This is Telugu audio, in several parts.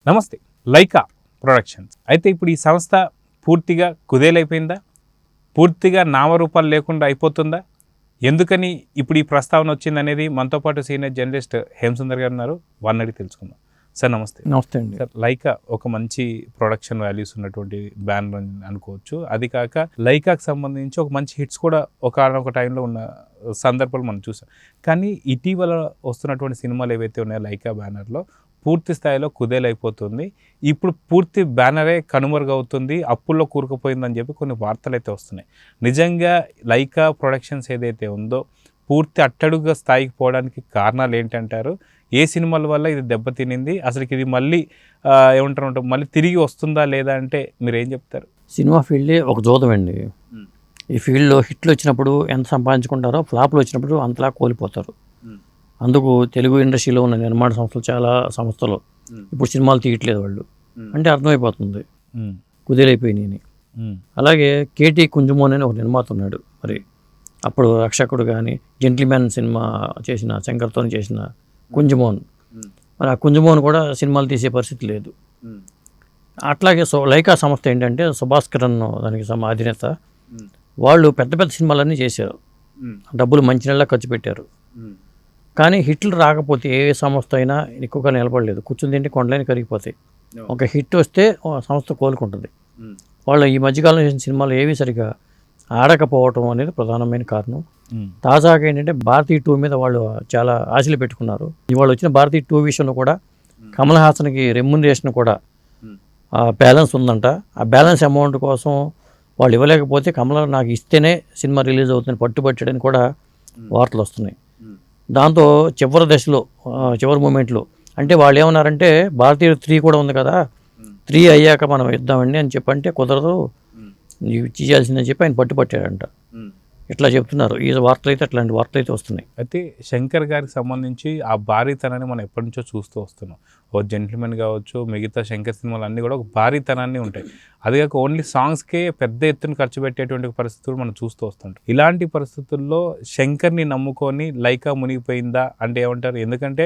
నమస్తే. లైకా ప్రొడక్షన్స్ అయితే ఇప్పుడు ఈ సంస్థ పూర్తిగా కుదేలైపోయిందా? పూర్తిగా నామరూపాలు లేకుండా అయిపోతుందా? ఎందుకని ఇప్పుడు ఈ ప్రస్తావన వచ్చిందనేది మనతో పాటు సీనియర్ జర్నలిస్ట్ హేమసుందర్ గారు ఉన్నారు. వారిని అడిగి తెలుసుకుందాం. సార్ నమస్తే. నమస్తే అండి. సార్, లైకా ఒక మంచి ప్రొడక్షన్ వాల్యూస్ ఉన్నటువంటి బ్యానర్ అనుకోవచ్చు. అది కాక లైకాకి సంబంధించి ఒక మంచి హిట్స్ కూడా ఒక టైంలో ఉన్న సందర్భాలు మనం చూసాం. కానీ ఇటీవల వస్తున్నటువంటి సినిమాలు ఏవైతే ఉన్నాయో లైకా బ్యానర్లో పూర్తి స్థాయిలో కుదేలైపోతుంది. ఇప్పుడు పూర్తి బ్యానరే కనుమరుగవుతుంది, అప్పుల్లో కూరుకుపోయిందని చెప్పి కొన్ని వార్తలు అయితే వస్తున్నాయి. నిజంగా లైకా ప్రొడక్షన్స్ ఏదైతే ఉందో పూర్తి అట్టడుగా స్థాయికి పోవడానికి కారణాలు ఏంటంటారు? ఏ సినిమాల వల్ల ఇది దెబ్బతినింది? అసలుకి ఇది మళ్ళీ ఏమంటారు మళ్ళీ తిరిగి వస్తుందా లేదా అంటే మీరు ఏం చెప్తారు? సినిమా ఫీల్డే ఒక జోదం అండి. ఈ ఫీల్డ్లో హిట్లు వచ్చినప్పుడు ఎంత సంపాదించుకుంటారో, ఫ్లాప్లు వచ్చినప్పుడు అంతలా కోల్పోతారు. అందుకు తెలుగు ఇండస్ట్రీలో ఉన్న నిర్మాణ సంస్థలు, చాలా సంస్థలు ఇప్పుడు సినిమాలు తీయట్లేదు వాళ్ళు అంటే అర్థమైపోతుంది కుదేలైపోయినాయి. అలాగే కేటీ కుంజమోన్ అని ఒక నిర్మాత ఉన్నాడు. మరి అప్పుడు రక్షకుడు కానీ, జెంటిల్మ్యాన్ సినిమా చేసిన శంకర్తో చేసిన కుంజమోన్, మరి ఆ కుంజమోన్ కూడా సినిమాలు తీసే పరిస్థితి లేదు. అట్లాగే లైకా సంస్థ ఏంటంటే సుభాస్కరన్ దానికి అధినేత, వాళ్ళు పెద్ద పెద్ద సినిమాలన్నీ చేశారు, డబ్బులు మంచి నెలలా ఖర్చు పెట్టారు. కానీ హిట్లు రాకపోతే ఏ సంస్థ అయినా ఎక్కువగా నిలబడలేదు. కూర్చుని తింటే కొండలైన కరిగిపోతాయి. ఒక హిట్ వస్తే సంస్థ కోలుకుంటుంది. వాళ్ళు ఈ మధ్యకాలంలో చేసిన సినిమాలు ఏవి సరిగా ఆడకపోవటం అనేది ప్రధానమైన కారణం. తాజాగా ఏంటంటే భారతీ 2 మీద వాళ్ళు చాలా ఆశలు పెట్టుకున్నారు. ఇవాళ వచ్చిన భారతీ 2 విషయంలో కూడా కమల్ హాసన్కి రెమ్యునరేషన్ కూడా బ్యాలెన్స్ ఉందంట. ఆ బ్యాలెన్స్ అమౌంట్ కోసం వాళ్ళు ఇవ్వలేకపోతే కమల్ నాకు ఇస్తేనే సినిమా రిలీజ్ అవుతుందని పట్టుబట్టాడని కూడా వార్తలు వస్తున్నాయి. దాంతో చివరి దశలో, చివరి మూమెంట్లో అంటే వాళ్ళు ఏమన్నారంటే భారతీ 3 కూడా ఉంది కదా, 3 అయ్యాక మనం ఇద్దామండి అని చెప్పంటే కుదరదు, చేయాల్సిందని చెప్పి ఆయన పట్టుబట్టాడంట. ఇట్లా చెప్తున్నారు. ఈ వార్తలు అయితే అట్లాంటి వార్తలు అయితే వస్తున్నాయి. అయితే శంకర్ గారికి సంబంధించి ఆ భారీతనాన్ని మనం ఎప్పటి నుంచో చూస్తూ వస్తున్నాం. ఓ జెంటిల్మెన్ కావచ్చు, మిగతా శంకర్ సినిమాలు అన్నీ కూడా ఒక భారీతనాన్ని ఉంటాయి. అది కాక ఓన్లీ సాంగ్స్కే పెద్ద ఎత్తున ఖర్చు పెట్టేటువంటి పరిస్థితులు మనం చూస్తూ వస్తుంటాం. ఇలాంటి పరిస్థితుల్లో శంకర్ని నమ్ముకొని లైకా మునిగిపోయిందా అంటే ఏమంటారు? ఎందుకంటే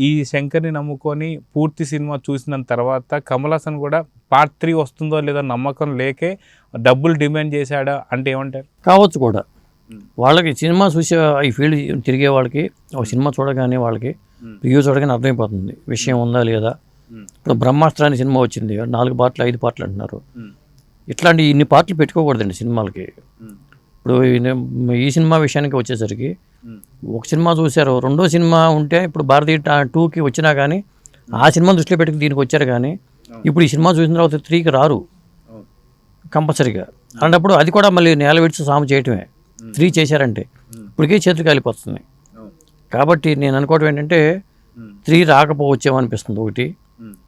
ఈ శంకర్ని నమ్ముకొని పూర్తి సినిమా చూసిన తర్వాత కమల్ హాసన్ కూడా పార్ట్ 3 వస్తుందో లేదో నమ్మకం లేకే డబ్బులు డిమాండ్ చేశాడా అంటే ఏమంటారు? కావచ్చు కూడా. వాళ్ళకి సినిమా చూసే, ఈ ఫీల్డ్ తిరిగే వాళ్ళకి ఒక సినిమా చూడగానే వాళ్ళకి రివ్యూ చూడగానే అర్థమైపోతుంది విషయం ఉందా లేదా. ఇప్పుడు బ్రహ్మాస్త్ర అనే సినిమా వచ్చింది, 4 పార్ట్లు 5 పార్ట్లు అంటున్నారు. ఇట్లాంటి ఇన్ని పార్ట్లు పెట్టుకోకూడదండి సినిమాలకి. ఇప్పుడు ఈ సినిమా విషయానికి వచ్చేసరికి ఒక సినిమా చూశారు, రెండో సినిమా ఉంటే ఇప్పుడు భారతీ 2కి వచ్చినా కానీ ఆ సినిమా దృష్టిలో పెట్టుకుని దీనికి వచ్చారు. కానీ ఇప్పుడు ఈ సినిమా చూసిన తర్వాత 3కి రారు కంపల్సరీగా. అలాంటప్పుడు అది కూడా మళ్ళీ నేల విడిచి సాము చేయటమే. 3 చేశారంటే ఇప్పటికే చేతులు కాలిపోతుంది. కాబట్టి నేను అనుకోవడం ఏంటంటే 3 రాకపోవచ్చేమో అనిపిస్తుంది ఒకటి.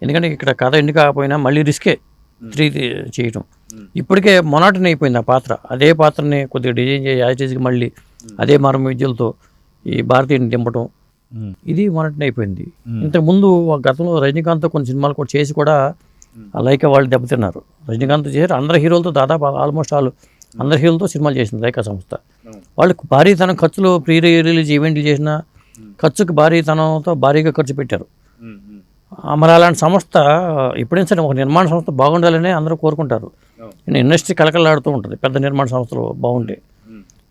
ఎందుకంటే ఇక్కడ కథ ఎండి కాకపోయినా మళ్ళీ రిస్కే 3 చేయటం. ఇప్పటికే మొనాటన్ అయిపోయింది ఆ పాత్ర. అదే పాత్రని కొద్దిగా డిజైన్ చేసి యాజిటీస్కి మళ్ళీ అదే మరమ విద్యలతో ఈ భారతీయుని దింపటం, ఇది మొనాటన్ అయిపోయింది. ఇంతకుముందు గతంలో రజనీకాంత్తో కొన్ని సినిమాలు కూడా చేసి కూడా లైకా వాళ్ళు దెబ్బతిన్నారు. రజనీకాంత్ చేశారు, అందరు హీరోలతో దాదాపు ఆల్మోస్ట్ అందరి హీరోలతో సినిమాలు చేసింది లైకా సంస్థ. వాళ్ళకి భారీతనం ఖర్చులు, ప్రీ రిలీజ్ ఈవెంట్లు చేసిన ఖర్చుకి భారీతనంతో భారీగా ఖర్చు పెట్టారు. మరి అలాంటి సంస్థ ఎప్పుడైనా సరే ఒక నిర్మాణ సంస్థ బాగుండాలని అందరూ కోరుకుంటారు. ఇండస్ట్రీ కలకలాడుతూ ఉంటుంది పెద్ద నిర్మాణ సంస్థలు బాగుంటే.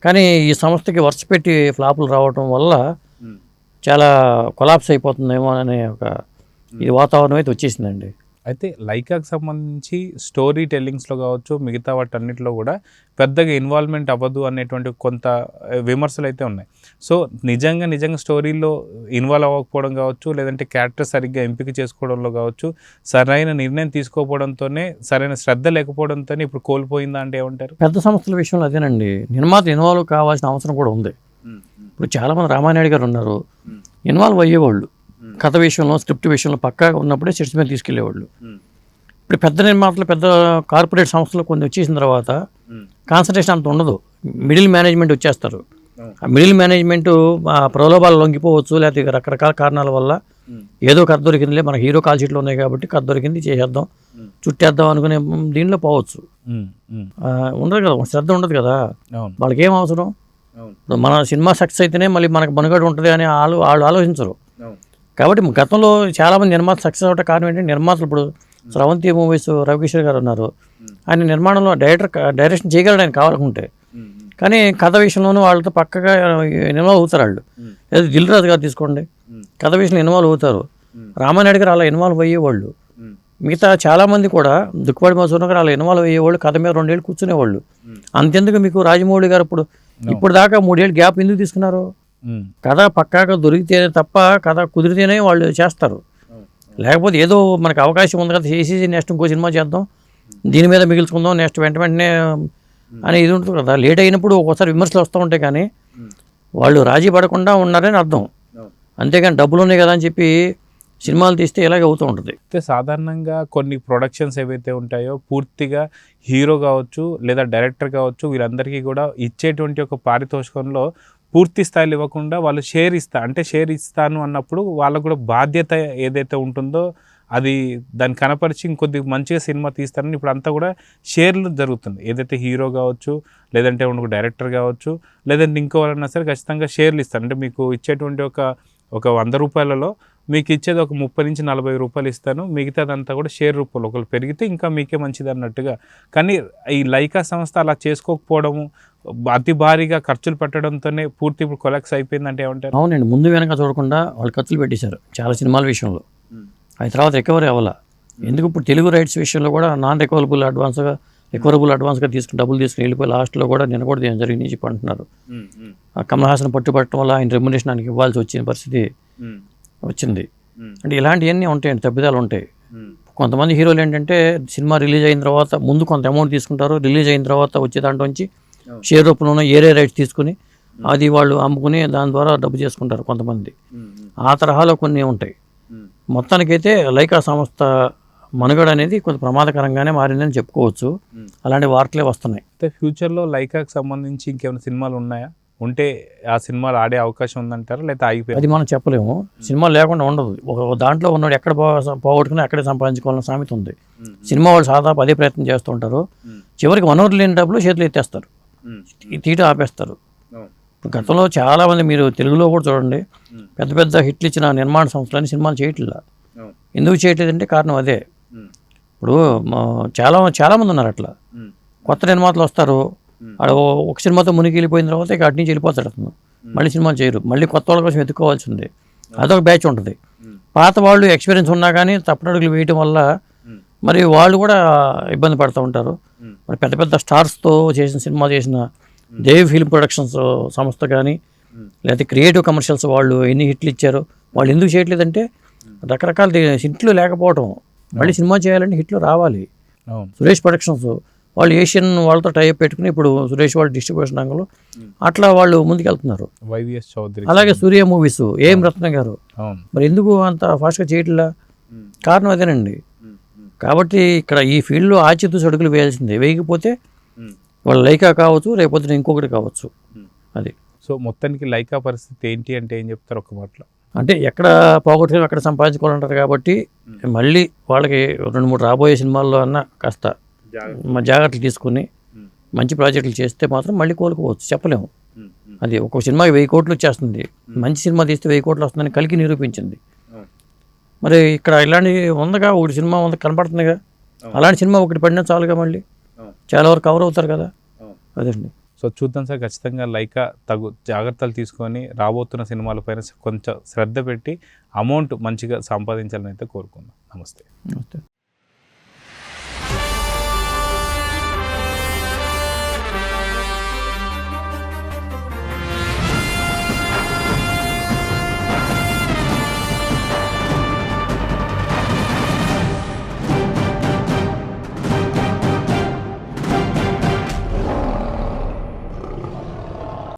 కానీ ఈ సంస్థకి వర్ష పెట్టి ఫ్లాపులు రావటం వల్ల చాలా కొలాప్స్ అయిపోతుందేమో అనే ఒక ఇది వాతావరణం అయితే వచ్చేసిందండి. అయితే లైకాకి సంబంధించి స్టోరీ టెల్లింగ్స్లో కావచ్చు, మిగతా వాటన్నిటిలో కూడా పెద్దగా ఇన్వాల్వ్మెంట్ అవ్వదు అనేటువంటి కొంత విమర్శలు అయితే ఉన్నాయి. సో నిజంగా స్టోరీలో ఇన్వాల్వ్ అవ్వకపోవడం కావచ్చు, లేదంటే క్యారెక్టర్ సరిగ్గా ఎంపిక చేసుకోవడంలో కావచ్చు, సరైన నిర్ణయం తీసుకోకపోవడంతోనే, సరైన శ్రద్ధ లేకపోవడంతోనే ఇప్పుడు కోల్పోయిందా అంటే ఏమంటారు? పెద్ద సంస్థల విషయంలో అదేనండి, నిర్మాత ఇన్వాల్వ్ కావాల్సిన అవసరం కూడా ఉంది. ఇప్పుడు చాలామంది రామానాయుడు గారు ఉన్నారు, ఇన్వాల్వ్ అయ్యేవాళ్ళు కథ విషయంలో, స్క్రిప్ట్ విషయంలో పక్కాగా ఉన్నప్పుడే సెట్స్ మీద తీసుకెళ్లేవాళ్ళు. ఇప్పుడు పెద్ద నిర్మాతలు, పెద్ద కార్పొరేట్ సంస్థలు కొన్ని వచ్చేసిన తర్వాత కాన్సన్ట్రేషన్ అంత ఉండదు. మిడిల్ మేనేజ్మెంట్ వచ్చేస్తారు. ఆ మిడిల్ మేనేజ్మెంట్ ప్రలోభాలు లొంగిపోవచ్చు, లేకపోతే రకరకాల కారణాల వల్ల ఏదో కథ దొరికిందిలే, మన హీరో కాల్ షీట్లు ఉన్నాయి కాబట్టి కథ దొరికింది చేసేద్దాం, చుట్టేద్దాం అనుకునే దీనిలో పోవచ్చు. ఉండదు కదా, శ్రద్ధ ఉండదు కదా, వాళ్ళకి ఏం అవసరం. మన సినిమా సక్సెస్ అయితేనే మళ్ళీ మనకు మనుగడ ఉంటుంది అని వాళ్ళు ఆలోచించరు. కాబట్టి గతంలో చాలామంది నిర్మాత సక్సెస్ అవ్వడం కారణం ఏంటంటే నిర్మాతలు ఇప్పుడు స్రవంతి మూవీస్ రవికిషోర్ గారు ఉన్నారు, ఆయన నిర్మాణంలో డైరెక్షన్ చేయగలడు ఆయన కావాలనుకుంటే. కానీ కథ విషయంలోనూ వాళ్ళతో పక్కగా ఇన్వాల్వ్ అవుతారు వాళ్ళు. లేదా దిల్ రాజు గారు తీసుకోండి, కథ విషయంలో ఇన్వాల్వ్ అవుతారు. రామానాయుడు గారు అలా ఇన్వాల్వ్ అయ్యేవాళ్ళు. మిగతా చాలామంది కూడా దుక్కుపాటి మధుసూదన్ గారు అలా ఇన్వాల్వ్ అయ్యేవాళ్ళు, కథ మీద 2 ఏళ్ళు కూర్చునేవాళ్ళు. అంతెందుకు మీకు రాజమౌళి గారు ఇప్పుడు దాకా 3 ఏళ్ళు గ్యాప్ ఎందుకు తీసుకున్నారు? కథ పక్కాగా దొరికితేనే తప్ప, కథ కుదిరితేనే వాళ్ళు చేస్తారు. లేకపోతే ఏదో మనకు అవకాశం ఉంది కదా చేసి నెక్స్ట్ ఇంకో సినిమా చేద్దాం, దీని మీద మిగిల్చుకుందాం, నెక్స్ట్ వెంటనే అని ఇది ఉంటుంది కదా. లేట్ అయినప్పుడు ఒక్కోసారి విమర్శలు వస్తూ ఉంటాయి, కానీ వాళ్ళు రాజీ పడకుండా ఉన్నారని అర్థం. అంతేగాని డబ్బులు ఉన్నాయి కదా అని చెప్పి సినిమాలు తీస్తే ఇలాగే అవుతూ ఉంటుంది. అయితే సాధారణంగా కొన్ని ప్రొడక్షన్స్ ఏవైతే ఉంటాయో పూర్తిగా హీరో కావచ్చు లేదా డైరెక్టర్ కావచ్చు వీళ్ళందరికీ కూడా ఇచ్చేటువంటి ఒక పారితోషికంలో పూర్తి స్థాయిలో ఇవ్వకుండా వాళ్ళు షేర్ ఇస్తాను అన్నప్పుడు వాళ్ళకు కూడా బాధ్యత ఏదైతే ఉంటుందో అది దాన్ని కనపరిచి ఇంకొద్ది మంచిగా సినిమా తీస్తారని ఇప్పుడు అంతా కూడా షేర్లు జరుగుతుంది. ఏదైతే హీరో కావచ్చు లేదంటే ఒక డైరెక్టర్ కావచ్చు లేదంటే ఇంకోవరన్నా సరే ఖచ్చితంగా షేర్లు ఇస్తారు. అంటే మీకు ఇచ్చేటువంటి ఒక 100 రూపాయలలో మీకు ఇచ్చేది ఒక 30 నుంచి 40 రూపాయలు ఇస్తాను, మిగతాదంతా కూడా షేర్ రూపాయలు ఒకళ్ళు పెరిగితే ఇంకా మీకే మంచిది అన్నట్టుగా. కానీ ఈ లైకా సంస్థ అలా చేసుకోకపోవడము, అతి భారీగా ఖర్చులు పెట్టడంతోనే పూర్తి ఇప్పుడు కొలాక్స్ అయిపోయిందంటే ఏమంటారు? అవునండి, ముందు వెనక చూడకుండా వాళ్ళు ఖర్చులు పెట్టేశారు చాలా సినిమాల విషయంలో. అది తర్వాత రికవరీ అవ్వాల. ఎందుకు ఇప్పుడు తెలుగు రైట్స్ విషయంలో కూడా నాన్ రికవరబుల్ అడ్వాన్స్గా తీసుకుని డబ్బులు తీసుకుని వెళ్ళిపోయి లాస్ట్లో కూడా నిన్న కూడా ఏం జరిగింది చెప్పి అంటున్నారు. కమల్ హాసన్ పట్టుబట్టడం వల్ల ఆయన రెమ్యునరేషన్ ఆయనకి ఇవ్వాల్సి వచ్చిన పరిస్థితి వచ్చింది. అంటే ఇలాంటివన్నీ ఉంటాయండి, తప్పిదాలు ఉంటాయి. కొంతమంది హీరోలు ఏంటంటే సినిమా రిలీజ్ అయిన తర్వాత ముందు కొంత అమౌంట్ తీసుకుంటారు, రిలీజ్ అయిన తర్వాత వచ్చే దాంట్లోంచి షేర్ రూపంలో ఏరే రైట్స్ తీసుకుని అది వాళ్ళు అమ్ముకుని దాని ద్వారా డబ్బు చేసుకుంటారు కొంతమంది. ఆ తరహాలో కొన్ని ఉంటాయి. మొత్తానికైతే లైకా సంస్థ మనుగడ అనేది కొంచెం ప్రమాదకరంగానే మారిందని చెప్పుకోవచ్చు. అలాంటి వార్తలే వస్తున్నాయి. అయితే ఫ్యూచర్లో లైకాకి సంబంధించి ఇంకేమైనా సినిమాలు ఉన్నాయా? ఉంటే ఆ సినిమాలు ఆడే అవకాశం ఉందంటారా లేదా ఆగిపోయి? అది మనం చెప్పలేము. సినిమా లేకుండా ఉండదు. ఒక దాంట్లో ఉన్నాడు ఎక్కడ పోగొట్టుకుని అక్కడే సంపాదించుకోవాలని సామెత ఉంది. సినిమా వాళ్ళు సాదాపు అదే ప్రయత్నం చేస్తూ ఉంటారు. చివరికి వనరులు లేని డబ్బులు చేతులు ఎత్తేస్తారు, తీట ఆపేస్తారు. గతంలో చాలామంది మీరు తెలుగులో కూడా చూడండి, పెద్ద పెద్ద హిట్లు ఇచ్చిన నిర్మాణ సంస్థలని సినిమాలు చేయట్లేదు. ఎందుకు చేయట్లేదంటే కారణం అదే. ఇప్పుడు చాలామంది ఉన్నారు అట్లా. కొత్త నిర్మాతలు వస్తారు, ఒక సినిమాతో మునిగి వెళ్ళిపోయిన తర్వాత ఇక అటు నుంచి వెళ్ళిపోతాడు అతను. మళ్ళీ సినిమాలు చేయరు, మళ్ళీ కొత్త వాళ్ళ కోసం ఎత్తుకోవాల్సిందే. అదొక బ్యాచ్ ఉంటుంది. పాత వాళ్ళు ఎక్స్పీరియన్స్ ఉన్నా కానీ తప్పనడుగులు వేయటం వల్ల మరి వాళ్ళు కూడా ఇబ్బంది పడుతూ ఉంటారు. మరి పెద్ద పెద్ద స్టార్స్తో సినిమా చేసిన దేవ్ ఫిల్మ్ ప్రొడక్షన్స్ సంస్థ కానీ లేకపోతే క్రియేటివ్ కమర్షియల్స్ వాళ్ళు ఎన్ని హిట్లు ఇచ్చారు, వాళ్ళు ఎందుకు చేయట్లేదంటే రకరకాల హిట్లు లేకపోవటం. మళ్ళీ సినిమా చేయాలంటే హిట్లు రావాలి. సురేష్ ప్రొడక్షన్స్ వాళ్ళు ఏషియన్ వాళ్ళతో టైప్ పెట్టుకుని ఇప్పుడు సురేష్ వాళ్ళు డిస్ట్రిబ్యూషన్ రంగంలో అట్లా వాళ్ళు ముందుకెళ్తున్నారు. అలాగే సూర్య మూవీస్ ఏం రత్న గారు మరి ఎందుకు అంత ఫాస్ట్గా చేయట్లా? కారణం అదేనండి. కాబట్టి ఇక్కడ ఈ ఫీల్డ్లో ఆచితూచి అడుగులు వేయాల్సిందే. వేయకపోతే వాళ్ళు లైకా కావచ్చు, రేపొద్దున ఇంకొకటి కావచ్చు. అది సో మొత్తానికి లైకా పరిస్థితి ఏంటి అంటే ఏం చెప్తారు ఒక మాటలో? అంటే ఎక్కడ పోగొట్టుకుని అక్కడ సంపాదించుకోవాలంటారు. కాబట్టి మళ్ళీ వాళ్ళకి 2-3 రాబోయే సినిమాల్లో అన్నా కాస్త జాగ్రత్తలు తీసుకుని మంచి ప్రాజెక్టులు చేస్తే మాత్రం మళ్ళీ కోలుకోవచ్చు, చెప్పలేము. అది ఒక్కొక్క సినిమాకి 1000 కోట్లు వచ్చేస్తుంది. మంచి సినిమా తీస్తే 1000 కోట్లు వస్తుందని కలికి నిరూపించింది. మరి ఇక్కడ ఇలాంటి ఉందగా, ఒకటి సినిమా ఉంది కనపడుతుందిగా, అలాంటి సినిమా ఒకటి పడినా చాలుగా మళ్ళీ చాలా వరకు కవర్ అవుతారు కదా. అదండి. సో చూద్దాం సార్, ఖచ్చితంగా లైకా తగు జాగ్రత్తలు తీసుకొని రాబోతున్న సినిమాలపైన కొంచెం శ్రద్ధ పెట్టి అమౌంట్ మంచిగా సంపాదించాలని అయితే కోరుకుందాం. నమస్తే.